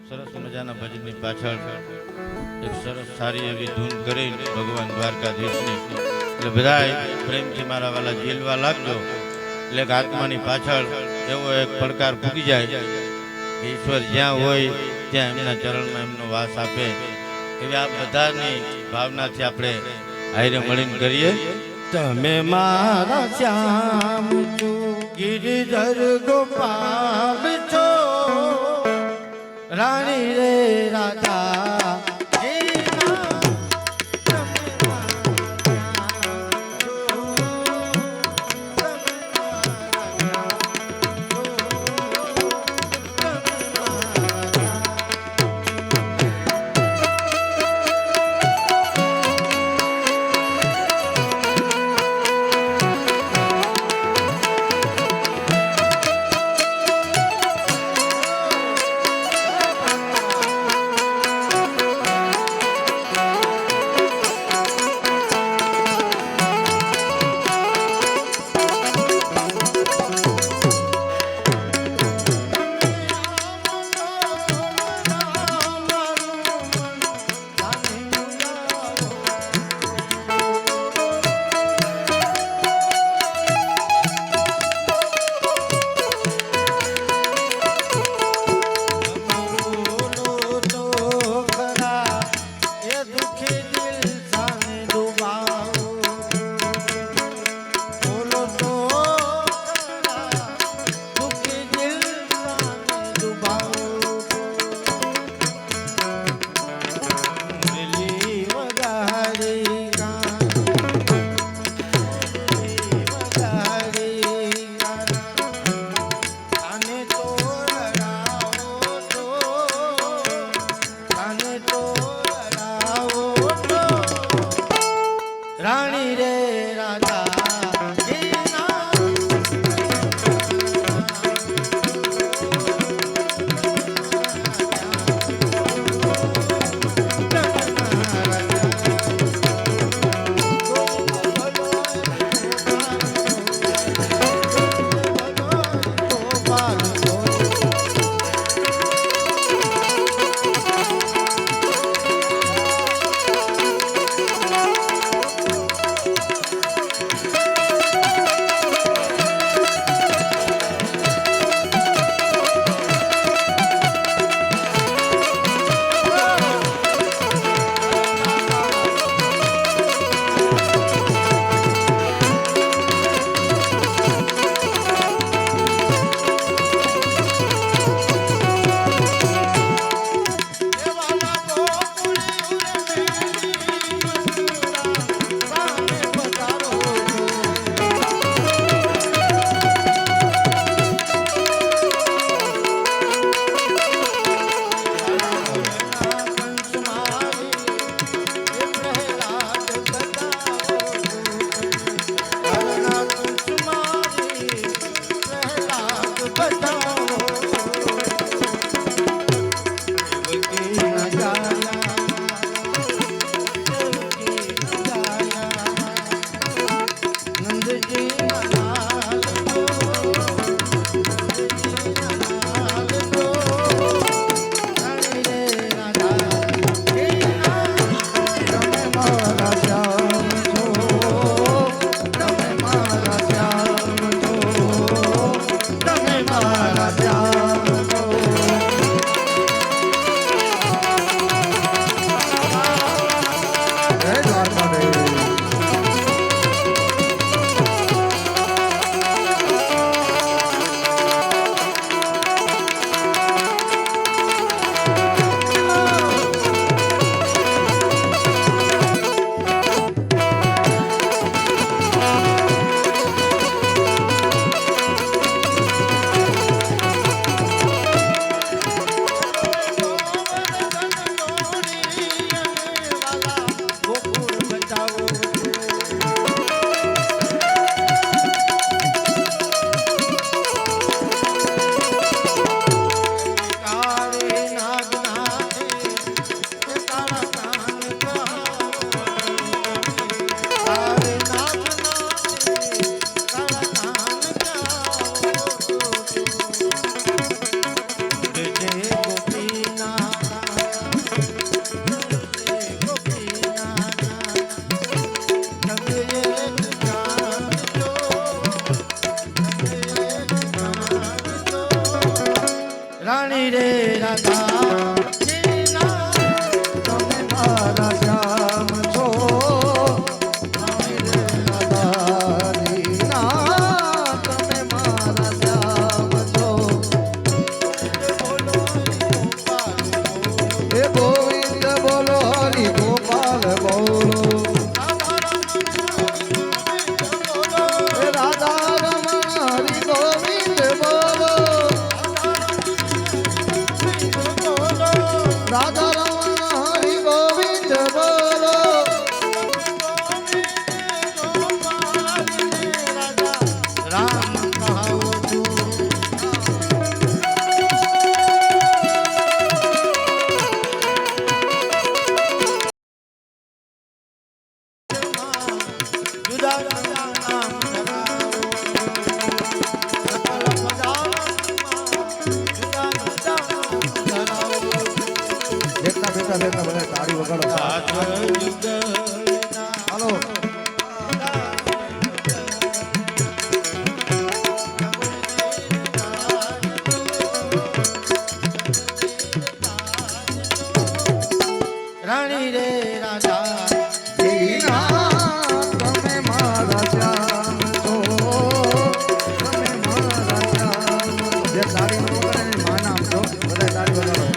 સરસ મજાના ભજનની પાછળ એક સરસ સારી એવી ધૂન કરી ભગવાન દ્વારકાધીશની એટલે બધાય પ્રેમથી મારા વાલા ઝીલવા લાગજો એટલે કે આત્માની પાછળ એવો એક પડકાર ફૂકી જાય ઈશ્વર જ્યાં હોય ત્યાં એમના ચરણમાં એમનો વાસ આપે એવી આ બધાની ભાવનાથી આપણે હારે મળીને કરીએ. તમે મારા શ્યામ છો, ગિરિધર ગોપાલ છો, રાણી રે રાધા રાધા તમે મારા શ્યામ છો રાણી રે રાધારીના તમે મારા શ્યામ છો હે ગોવિંદ બોલો હરિ ગોપાલ બોલો હે રાધા રમણ હરિ ગોવિંદ બોલો રાધા રમણ હરિ ગોવિંદ બોલો રામ કહાવો તું જુદા જુદા નામ ધરાવો સકલ પદાર્થમાં જુદા જુદા નામ ધરાવો બેઠા બેઠા બેઠા બધા તાળી વગાડો સાત યુગના હાલો રાણી રે રાધા દીના તમે મારા શ્યામ છો તમે મારા શ્યામ જે તાળી નો વગાડે એની માન આપજો બધા તાળી વગાડો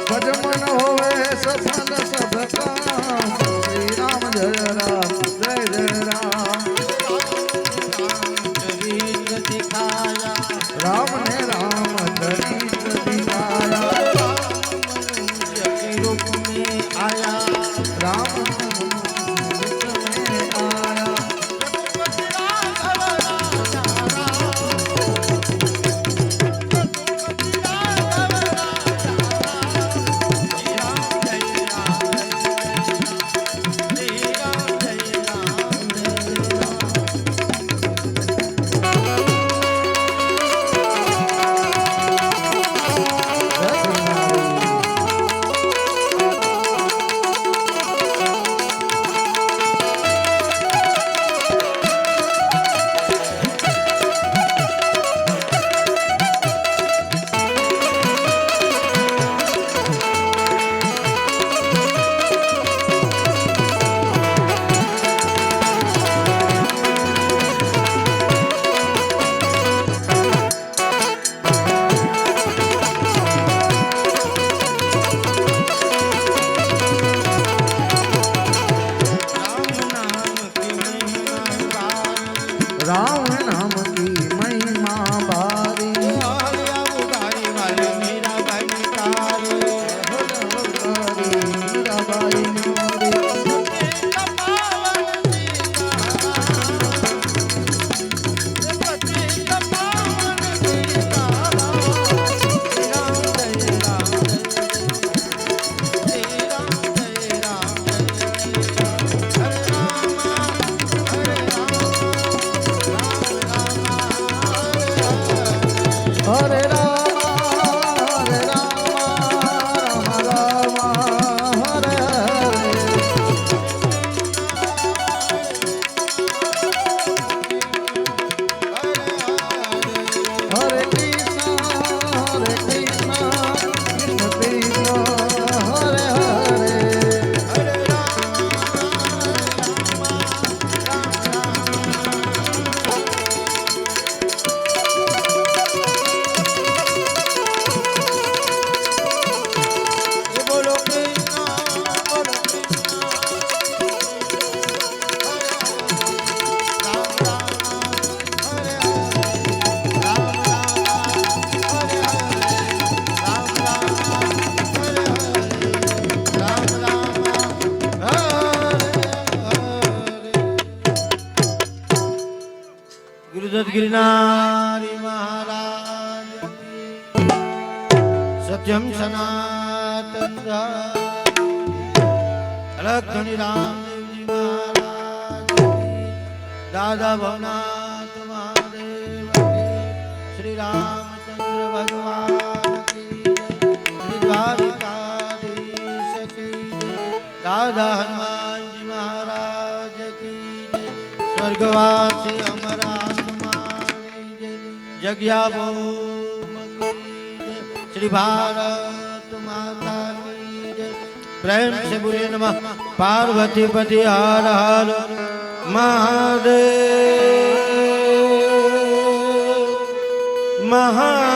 ભજમન હોવે સફલ સબ કામ શ્રી રામ જય રામ જય જય રામ ચરિત્ર દિખાયા રામ ને રામ ચરિત્ર દિખાયા મનુષ્ય के रूप में आया રામ મનુષ્ય में आया राम नाम की महिमा भारी मीराबाई मोरी हरे राम राम राम हरे हरे हरे कृष्ण कृष्ण कृष्ण हरे हरे बोलो कृष्णा बोलो कृष्णा राम राम हरे हरे राम राम हरे हरे राम राम हरे हरे राम राम हरे हरे गुरुदत्त गिरनारी महाराज की सत्यम सनातन अलग धनी रामदेव जी महाराज की दादा भवनाथ महादेव की श्री रामचंद्र भगवान की जय, श्री द्वारिकाधीश की जय, दादा हनुमान जी महाराज की जय, સ્વર્ગવાસી અમારા જગ્યા ભૌમ કી જય. શ્રી ભારત માતા કી જય. પ્રેમ से बोलिए नमः पार्वती पति हर हर महादेव महा